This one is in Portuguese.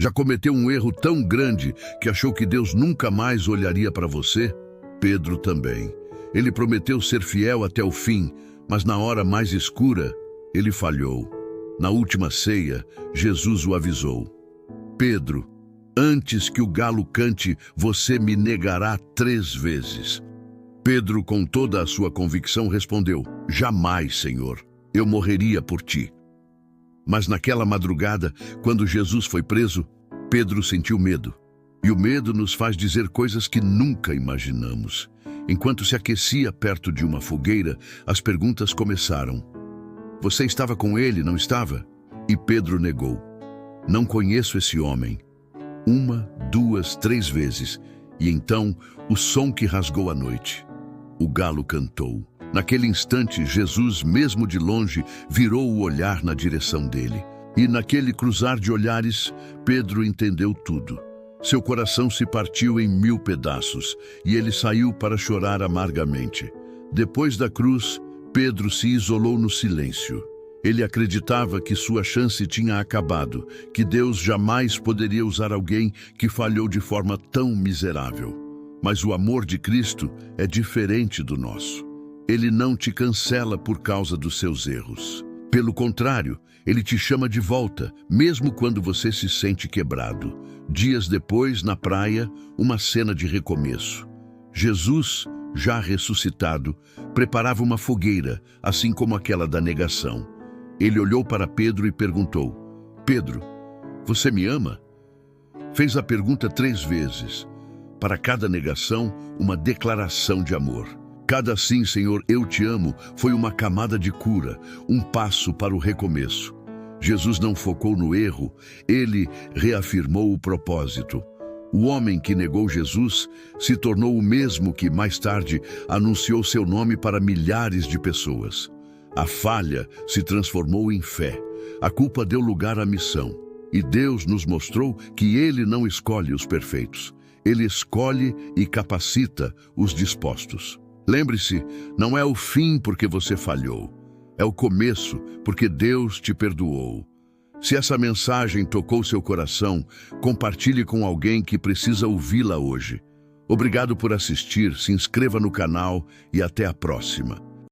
Já cometeu um erro tão grande que achou que Deus nunca mais olharia para você? Pedro também. Ele prometeu ser fiel até o fim, mas na hora mais escura, ele falhou. Na última ceia, Jesus o avisou: Pedro, antes que o galo cante, você me negará 3 vezes. Pedro, com toda a sua convicção, respondeu: Jamais, Senhor, eu morreria por ti. Mas naquela madrugada, quando Jesus foi preso, Pedro sentiu medo. E o medo nos faz dizer coisas que nunca imaginamos. Enquanto se aquecia perto de uma fogueira, as perguntas começaram. Você estava com ele, não estava? E Pedro negou: Não conheço esse homem. 1, 2, 3 vezes. E então, o som que rasgou a noite. O galo cantou. Naquele instante, Jesus, mesmo de longe, virou o olhar na direção dele. E naquele cruzar de olhares, Pedro entendeu tudo. Seu coração se partiu em 1000 pedaços, e ele saiu para chorar amargamente. Depois da cruz, Pedro se isolou no silêncio. Ele acreditava que sua chance tinha acabado, que Deus jamais poderia usar alguém que falhou de forma tão miserável. Mas o amor de Cristo é diferente do nosso. Ele não te cancela por causa dos seus erros. Pelo contrário, ele te chama de volta, mesmo quando você se sente quebrado. Dias depois, na praia, uma cena de recomeço. Jesus, já ressuscitado, preparava uma fogueira, assim como aquela da negação. Ele olhou para Pedro e perguntou: Pedro, você me ama? Fez a pergunta 3 vezes. Para cada negação, uma declaração de amor. Cada sim, Senhor, eu te amo, foi uma camada de cura, um passo para o recomeço. Jesus não focou no erro, ele reafirmou o propósito. O homem que negou Jesus se tornou o mesmo que, mais tarde, anunciou seu nome para milhares de pessoas. A falha se transformou em fé. A culpa deu lugar à missão. E Deus nos mostrou que Ele não escolhe os perfeitos. Ele escolhe e capacita os dispostos. Lembre-se, não é o fim porque você falhou. É o começo porque Deus te perdoou. Se essa mensagem tocou seu coração, compartilhe com alguém que precisa ouvi-la hoje. Obrigado por assistir, se inscreva no canal e até a próxima.